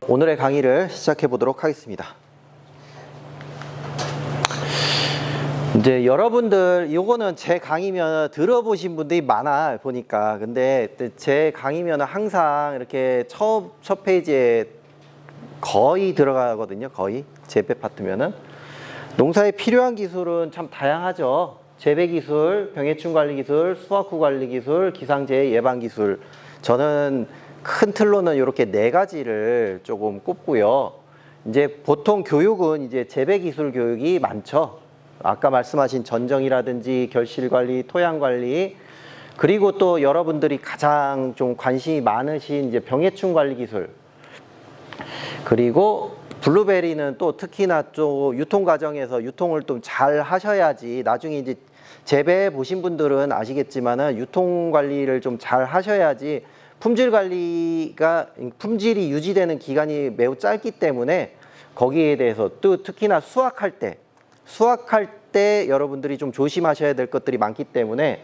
오늘의 강의를 시작해 보도록 하겠습니다. 이제 여러분들 요거는 제 강의면 들어보신 분들이 많아 보니까. 근데 제 강의면 항상 이렇게 첫 페이지에 거의 들어가거든요. 거의 재배 파트면은 농사에 필요한 기술은 참 다양하죠. 재배 기술, 병해충 관리 기술, 수확후 관리 기술, 기상재해 예방 기술. 저는 큰 틀로는 이렇게 네 가지를 조금 꼽고요. 이제 보통 교육은 이제 재배 기술 교육이 많죠. 아까 말씀하신 전정이라든지 결실 관리, 토양 관리, 그리고 또 여러분들이 가장 좀 관심이 많으신 이제 병해충 관리 기술. 그리고 블루베리는 또 특히나 또 유통 과정에서 유통을 좀 잘 하셔야지, 나중에 이제 재배해 보신 분들은 아시겠지만은 유통 관리를 좀 잘 하셔야지 품질이 유지되는 기간이 매우 짧기 때문에 거기에 대해서 또 특히나 수확할 때 여러분들이 좀 조심하셔야 될 것들이 많기 때문에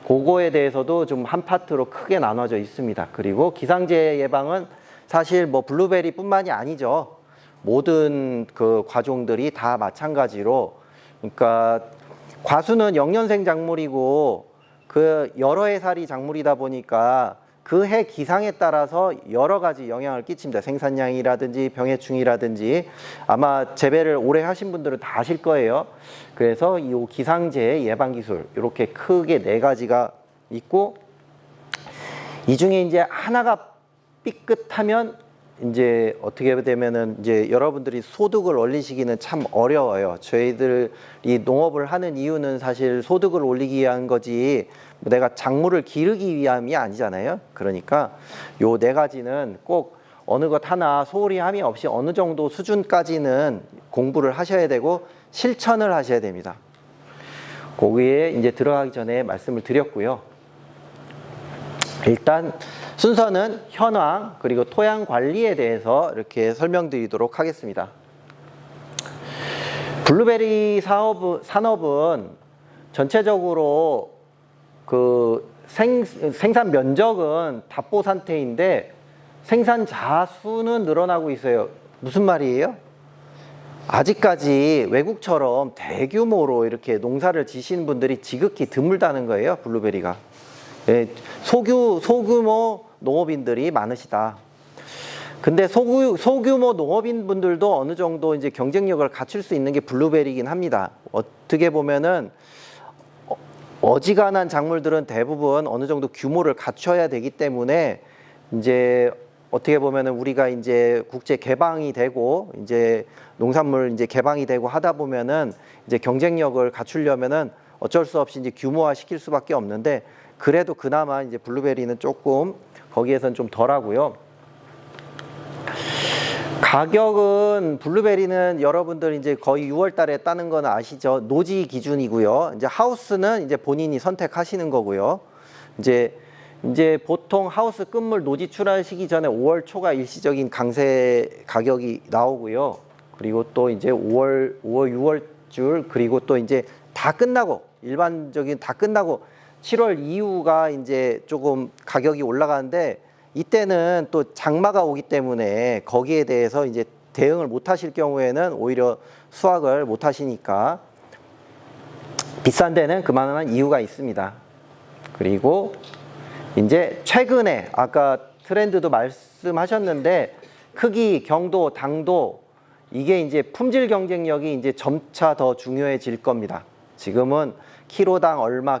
그거에 대해서도 좀 한 파트로 크게 나눠져 있습니다. 그리고 기상재해 예방은 사실 뭐 블루베리 뿐만이 아니죠. 모든 그 과종들이 다 마찬가지로, 그러니까 과수는 영년생 작물이고 그 여러 해살이 작물이다 보니까 그 해 기상에 따라서 여러 가지 영향을 끼칩니다. 생산량이라든지 병해충이라든지. 아마 재배를 오래 하신 분들은 다 아실 거예요. 그래서 이 기상재해 예방 기술 이렇게 크게 네 가지가 있고, 이 중에 이제 하나가 삐끗하면 이제 어떻게 되면은 이제 여러분들이 소득을 올리시기는 참 어려워요. 저희들이 농업을 하는 이유는 사실 소득을 올리기 위한 거지 내가 작물을 기르기 위함이 아니잖아요. 그러니까 요 네 가지는 꼭 어느 것 하나 소홀히 함이 없이 어느 정도 수준까지는 공부를 하셔야 되고 실천을 하셔야 됩니다. 거기에 이제 들어가기 전에 말씀을 드렸고요. 일단 순서는 현황 그리고 토양 관리에 대해서 이렇게 설명드리도록 하겠습니다. 블루베리 산업은 전체적으로 그 생산 면적은 답보 상태인데 생산자 수는 늘어나고 있어요. 무슨 말이에요? 아직까지 외국처럼 대규모로 이렇게 농사를 지시는 분들이 지극히 드물다는 거예요. 블루베리가. 예, 소규모 농업인들이 많으시다. 근데 소규모 농업인 분들도 어느 정도 이제 경쟁력을 갖출 수 있는 게 블루베리이긴 합니다. 어떻게 보면은 어지간한 작물들은 대부분 어느 정도 규모를 갖춰야 되기 때문에 이제 어떻게 보면은 우리가 이제 국제 개방이 되고 이제 농산물 이제 개방이 되고 하다 보면은 이제 경쟁력을 갖추려면은 어쩔 수 없이 이제 규모화 시킬 수밖에 없는데, 그래도 그나마 이제 블루베리는 조금 거기에선 좀 덜하고요. 가격은 블루베리는 여러분들 이제 거의 6월 달에 따는 건 아시죠? 노지 기준이고요. 이제 하우스는 이제 본인이 선택하시는 거고요. 이제 보통 하우스 끝물 노지 출하시기 전에 5월 초가 일시적인 강세 가격이 나오고요. 그리고 또 이제 6월 줄, 그리고 또 이제 다 끝나고 일반적인 다 끝나고 7월 이후가 이제 조금 가격이 올라가는데, 이때는 또 장마가 오기 때문에 거기에 대해서 이제 대응을 못 하실 경우에는 오히려 수확을 못 하시니까 비싼 데는 그만한 이유가 있습니다. 그리고 이제 최근에 아까 트렌드도 말씀하셨는데 크기, 경도, 당도, 이게 이제 품질 경쟁력이 이제 점차 더 중요해질 겁니다. 지금은 키로당 얼마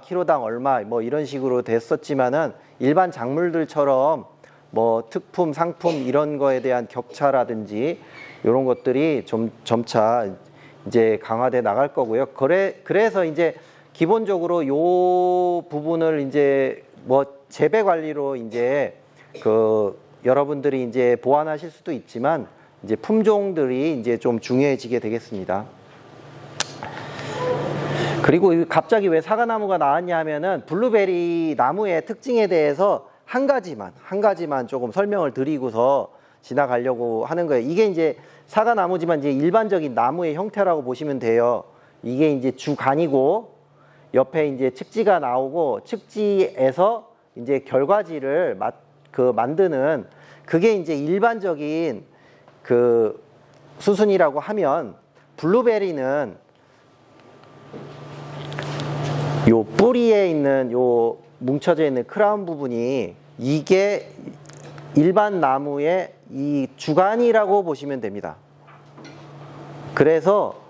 뭐 이런 식으로 됐었지만은 일반 작물들처럼 뭐 특품, 상품 이런 거에 대한 격차라든지 이런 것들이 좀 점차 이제 강화돼 나갈 거고요. 그래서 이제 기본적으로 요 부분을 이제 뭐 재배 관리로 이제 그 여러분들이 이제 보완하실 수도 있지만 이제 품종들이 이제 좀 중요해지게 되겠습니다. 그리고 갑자기 왜 사과나무가 나왔냐 하면은 블루베리 나무의 특징에 대해서 한 가지만 조금 설명을 드리고서 지나가려고 하는 거예요. 이게 이제 사과나무지만 이제 일반적인 나무의 형태라고 보시면 돼요. 이게 이제 주간이고 옆에 이제 측지가 나오고 측지에서 이제 결과지를 만드는, 그게 이제 일반적인 그 수순이라고 하면, 블루베리는 요 뿌리에 있는 요 뭉쳐져 있는 크라운 부분이 이게 일반 나무의 이 주간이라고 보시면 됩니다. 그래서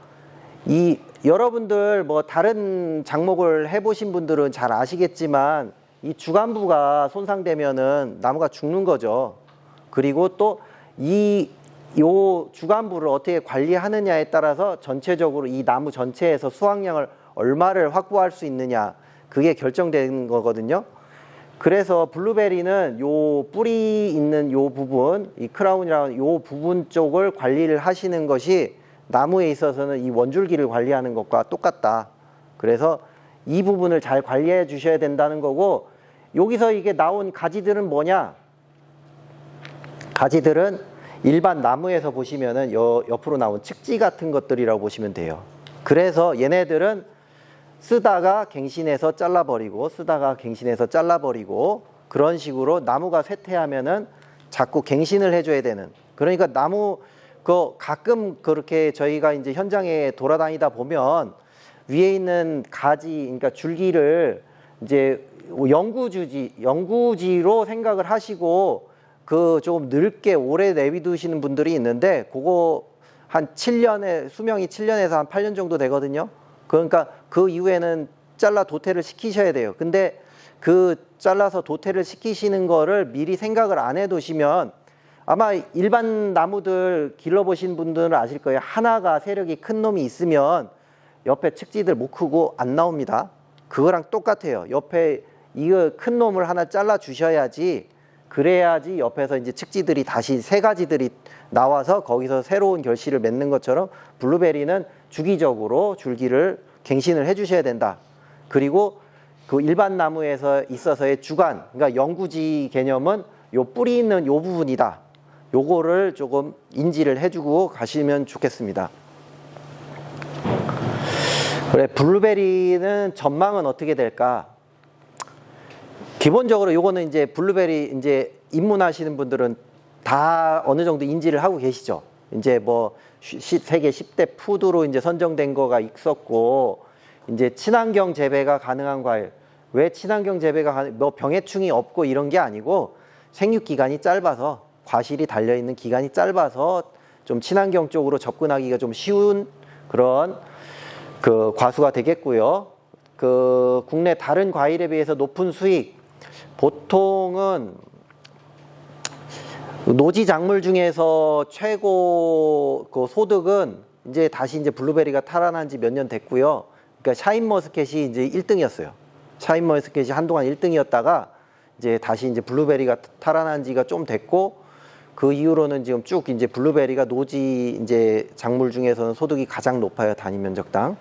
이 여러분들 뭐 다른 작목을 해보신 분들은 잘 아시겠지만 이 주간부가 손상되면은 나무가 죽는 거죠. 그리고 또 요 주간부를 어떻게 관리하느냐에 따라서 전체적으로 이 나무 전체에서 수확량을 얼마를 확보할 수 있느냐, 그게 결정되는 거거든요. 그래서 블루베리는 요 뿌리 있는 요 부분, 이 크라운이라는 요 부분 쪽을 관리를 하시는 것이 나무에 있어서는 이 원줄기를 관리하는 것과 똑같다. 그래서 이 부분을 잘 관리해 주셔야 된다는 거고, 여기서 이게 나온 가지들은 뭐냐? 가지들은 일반 나무에서 보시면은 옆으로 나온 측지 같은 것들이라고 보시면 돼요. 그래서 얘네들은 쓰다가 갱신해서 잘라버리고, 쓰다가 갱신해서 잘라버리고, 그런 식으로 나무가 쇠퇴하면은 자꾸 갱신을 해줘야 되는. 그러니까 나무 가끔 그렇게 저희가 이제 현장에 돌아다니다 보면 위에 있는 가지, 그러니까 줄기를 이제 영구지로 생각을 하시고 좀 늙게 오래 내비두시는 분들이 있는데, 그거 한 7년에, 수명이 7년에서 한 8년 정도 되거든요. 그러니까 그 이후에는 잘라 도태를 시키셔야 돼요. 근데 그 잘라서 도태를 시키시는 거를 미리 생각을 안 해두시면, 아마 일반 나무들 길러보신 분들은 아실 거예요. 하나가 세력이 큰 놈이 있으면 옆에 측지들 못 크고 안 나옵니다. 그거랑 똑같아요. 옆에 이거 큰 놈을 하나 잘라 주셔야지, 그래야지 옆에서 이제 측지들이 다시 새 가지들이 나와서 거기서 새로운 결실을 맺는 것처럼 블루베리는 주기적으로 줄기를 갱신을 해 주셔야 된다. 그리고 그 일반 나무에서 있어서의 주간, 그러니까 영구지 개념은 요 뿌리 있는 요 부분이다. 요거를 조금 인지를 해주고 가시면 좋겠습니다. 그래, 블루베리는 전망은 어떻게 될까? 기본적으로 요거는 이제 블루베리 이제 입문하시는 분들은 다 어느 정도 인지를 하고 계시죠. 이제 뭐 세계 10대 푸드로 이제 선정된 거가 있었고, 이제 친환경 재배가 가능한 과일. 왜 친환경 재배가 뭐 병해충이 없고 이런 게 아니고, 생육 기간이 짧아서, 과실이 달려 있는 기간이 짧아서 좀 친환경 쪽으로 접근하기가 좀 쉬운 그런 그 과수가 되겠고요. 그 국내 다른 과일에 비해서 높은 수익, 보통은 노지 작물 중에서 최고 그 소득은 이제 다시 이제 블루베리가 탈환한 지 몇 년 됐고요. 그러니까 샤인머스켓이 이제 1등이었어요. 샤인머스켓이 한동안 1등이었다가 이제 다시 이제 블루베리가 탈환한 지가 좀 됐고, 그 이후로는 지금 쭉 이제 블루베리가 노지 이제 작물 중에서는 소득이 가장 높아요. 단위 면적당.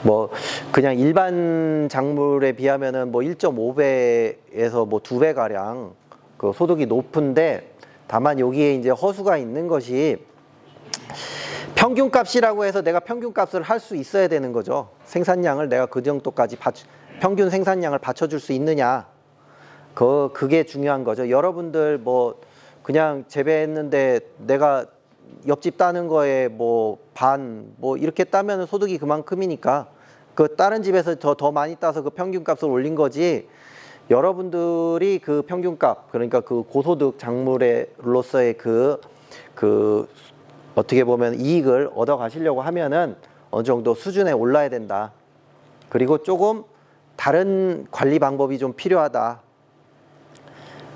뭐 그냥 일반 작물에 비하면은 뭐 1.5배에서 뭐 2배 가량 그 소득이 높은데, 다만 여기에 이제 허수가 있는 것이 평균값이라고 해서 내가 평균값을 할 수 있어야 되는 거죠. 생산량을 내가 그 정도까지 평균 생산량을 받쳐줄 수 있느냐, 그게 중요한 거죠. 여러분들 뭐 그냥 재배했는데 내가 옆집 따는 거에 뭐 뭐 이렇게 따면 소득이 그만큼이니까 그 다른 집에서 더 많이 따서 그 평균값을 올린 거지, 여러분들이 그 평균값, 그러니까 그 고소득 작물로서의 그 어떻게 보면 이익을 얻어 가시려고 하면은 어느 정도 수준에 올라야 된다. 그리고 조금 다른 관리 방법이 좀 필요하다.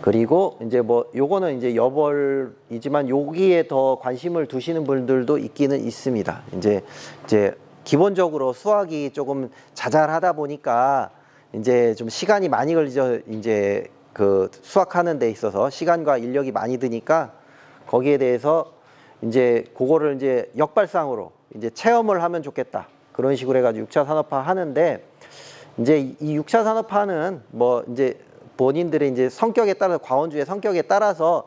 그리고 이제 뭐 요거는 이제 여벌이지만 여기에 더 관심을 두시는 분들도 있기는 있습니다. 이제 기본적으로 수확이 조금 자잘하다 보니까 이제 좀 시간이 많이 걸리죠. 이제 그 수확하는 데 있어서 시간과 인력이 많이 드니까 거기에 대해서 이제 그거를 이제 역발상으로 이제 체험을 하면 좋겠다. 그런 식으로 해가지고 6차 산업화 하는데, 이제 이 6차 산업화는 뭐 이제 본인들의 이제 성격에 따라서, 과원주의 성격에 따라서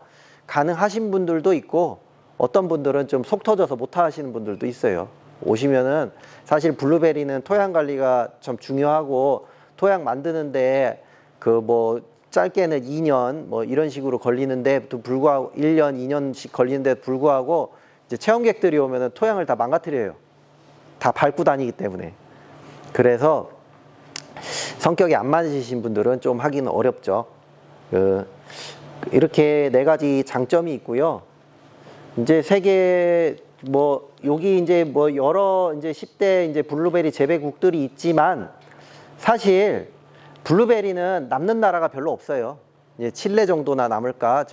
가능하신 분들도 있고, 어떤 분들은 좀 속 터져서 못 하시는 분들도 있어요. 오시면은 사실 블루베리는 토양 관리가 좀 중요하고, 토양 만드는데 그 뭐 짧게는 2년 뭐 이런 식으로 걸리는데도 불구하고 1년, 2년씩 걸리는데 불구하고 이제 체험객들이 오면은 토양을 다 망가뜨려요. 다 밟고 다니기 때문에. 그래서 성격이 안 맞으신 분들은 좀 하기는 어렵죠. 이렇게 4가지 장점이 있고요. 이제 세계 뭐 여기 이제 뭐 여러 이제 10대 이제 블루베리 재배국들이 있지만 사실 블루베리는 남는 나라가 별로 없어요. 이제 칠레 정도나 남을까?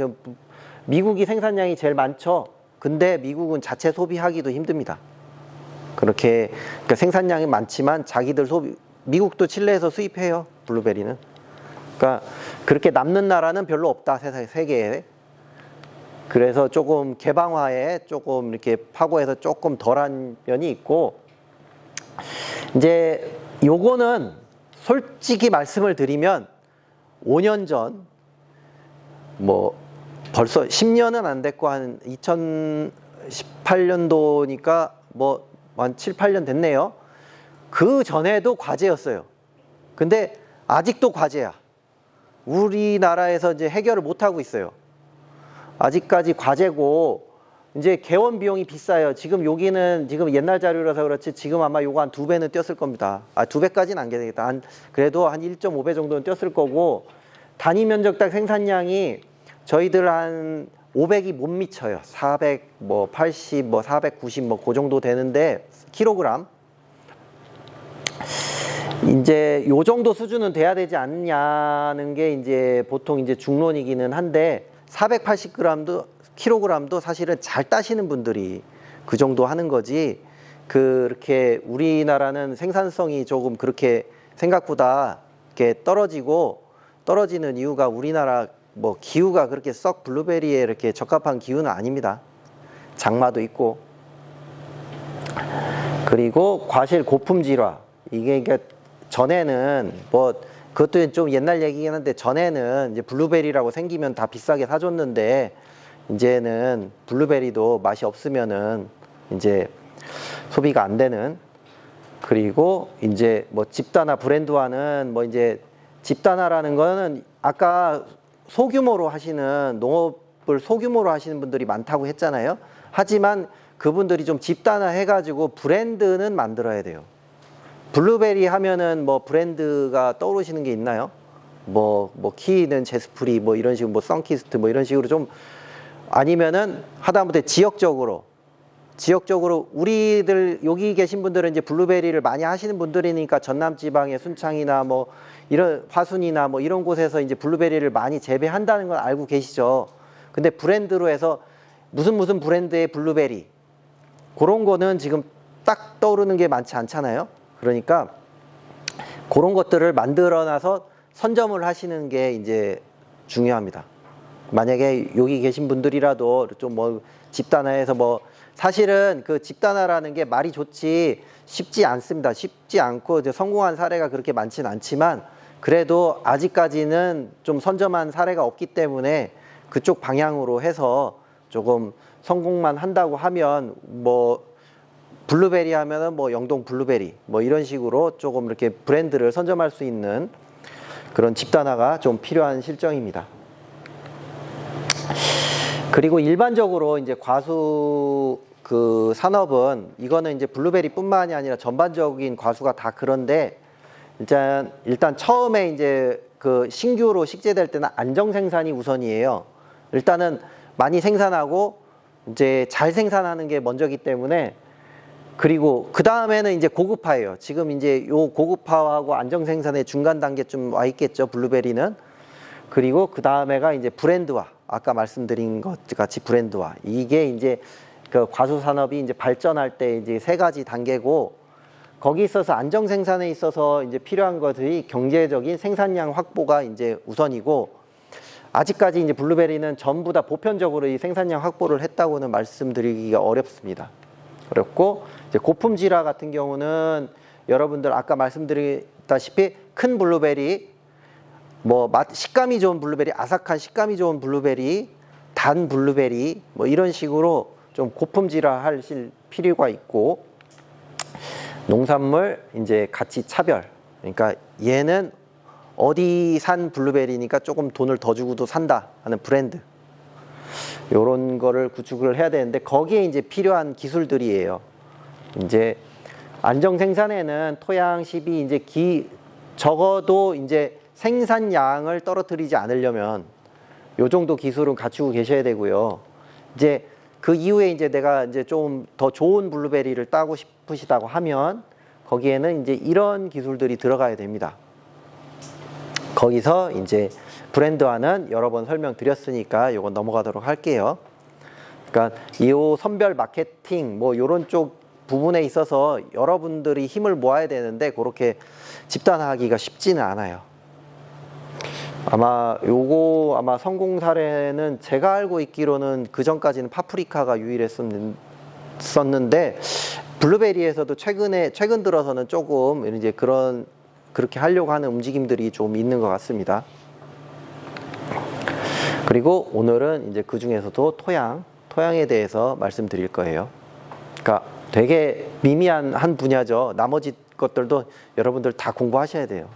미국이 생산량이 제일 많죠. 근데 미국은 자체 소비하기도 힘듭니다. 그렇게 그러니까 생산량이 많지만 자기들 미국도 칠레에서 수입해요. 블루베리는. 그러니까 그렇게 남는 나라는 별로 없다. 세계에. 그래서 조금 개방화에 조금 이렇게 파고해서 조금 덜한 면이 있고, 이제 요거는 솔직히 말씀을 드리면 5년 전 뭐 벌써 10년은 안 됐고 한 2018년도니까 뭐 한 7, 8년 됐네요. 그 전에도 과제였어요. 근데 아직도 과제야. 우리나라에서 이제 해결을 못 하고 있어요. 아직까지 과제고, 이제 개원 비용이 비싸요. 지금 여기는 지금 옛날 자료라서 그렇지 지금 아마 요거 한 2배는 뛰었을 겁니다. 2배까지는 안 되겠다. 그래도 한 1.5배 정도는 뛰었을 거고, 단위 면적당 생산량이 저희들 한 500이 못 미쳐요. 400, 뭐 80, 뭐 490, 뭐 그 정도 되는데, 킬로그램. 이제 요 정도 수준은 돼야 되지 않냐는 게 이제 보통 이제 중론이기는 한데, 480g도 킬로그램도 사실은 잘 따시는 분들이 그 정도 하는 거지, 그렇게 우리나라는 생산성이 조금 그렇게 생각보다 이렇게 떨어지는 이유가 우리나라 뭐 기후가 그렇게 썩 블루베리에 이렇게 적합한 기후는 아닙니다. 장마도 있고. 그리고 과실 고품질화, 이게 그러니까 전에는 뭐 그것도 좀 옛날 얘기긴 한데, 전에는 이제 블루베리라고 생기면 다 비싸게 사줬는데, 이제는 블루베리도 맛이 없으면은 이제 소비가 안 되는. 그리고 이제 뭐 집단화 브랜드화는 뭐 이제 집단화라는 거는 아까 소규모로 하시는, 농업을 소규모로 하시는 분들이 많다고 했잖아요. 하지만 그분들이 좀 집단화 해가지고 브랜드는 만들어야 돼요. 블루베리 하면은 뭐 브랜드가 떠오르시는 게 있나요? 뭐 키는 제스프리 뭐 이런 식으로, 뭐 선키스트 뭐 이런 식으로 좀, 아니면은 하다못해 지역적으로 우리들 여기 계신 분들은 이제 블루베리를 많이 하시는 분들이니까 전남 지방의 순창이나 뭐 이런 화순이나 뭐 이런 곳에서 이제 블루베리를 많이 재배한다는 건 알고 계시죠. 근데 브랜드로 해서 무슨 브랜드의 블루베리, 그런 거는 지금 딱 떠오르는 게 많지 않잖아요. 그러니까 그런 것들을 만들어놔서 선점을 하시는 게 이제 중요합니다. 만약에 여기 계신 분들이라도 좀 뭐 집단화해서, 뭐 사실은 그 집단화라는 게 말이 좋지 쉽지 않습니다. 쉽지 않고 이제 성공한 사례가 그렇게 많지는 않지만, 그래도 아직까지는 좀 선점한 사례가 없기 때문에 그쪽 방향으로 해서 조금 성공만 한다고 하면, 뭐 블루베리 하면은 뭐 영동 블루베리 뭐 이런 식으로 조금 이렇게 브랜드를 선점할 수 있는 그런 집단화가 좀 필요한 실정입니다. 그리고 일반적으로 이제 과수 그 산업은, 이거는 이제 블루베리뿐만이 아니라 전반적인 과수가 다 그런데, 일단 처음에 이제 그 신규로 식재될 때는 안정 생산이 우선이에요. 일단은 많이 생산하고 이제 잘 생산하는 게 먼저기 때문에, 그리고 그 다음에는 이제 고급화예요. 지금 이제 요 고급화하고 안정 생산의 중간 단계쯤 와 있겠죠, 블루베리는. 그리고 그 다음에가 이제 브랜드화, 아까 말씀드린 것 같이 브랜드화. 이게 이제 그 과수 산업이 이제 발전할 때 이제 3가지 단계고, 거기 있어서 안정 생산에 있어서 이제 필요한 것들이 경제적인 생산량 확보가 이제 우선이고, 아직까지 이제 블루베리는 전부 다 보편적으로 이 생산량 확보를 했다고는 말씀드리기가 어렵습니다. 어렵고, 이제 고품질화 같은 경우는 여러분들 아까 말씀드렸다시피 큰 블루베리, 뭐 식감이 좋은 블루베리, 아삭한 식감이 좋은 블루베리, 단 블루베리 뭐 이런 식으로 좀 고품질화 할 필요가 있고, 농산물 이제 가치 차별, 그러니까 얘는 어디 산 블루베리니까 조금 돈을 더 주고도 산다 하는 브랜드, 요런 거를 구축을 해야 되는데, 거기에 이제 필요한 기술들이에요. 이제 안정 생산에는 토양 시비 이제 적어도 이제 생산량을 떨어뜨리지 않으려면 요 정도 기술은 갖추고 계셔야 되고요. 이제 그 이후에 이제 내가 이제 좀 더 좋은 블루베리를 따고 싶으시다고 하면 거기에는 이제 이런 기술들이 들어가야 됩니다. 거기서 이제 브랜드화는 여러 번 설명드렸으니까 요건 넘어가도록 할게요. 그러니까 이 선별 마케팅 뭐 요런 쪽 부분에 있어서 여러분들이 힘을 모아야 되는데 그렇게 집단화하기가 쉽지는 않아요. 아마 성공 사례는 제가 알고 있기로는 그 전까지는 파프리카가 유일했었는데 블루베리에서도 최근 들어서는 조금 이제 그렇게 하려고 하는 움직임들이 좀 있는 것 같습니다. 그리고 오늘은 이제 그 중에서도 토양에 대해서 말씀드릴 거예요. 그러니까 되게 미미한 한 분야죠. 나머지 것들도 여러분들 다 공부하셔야 돼요.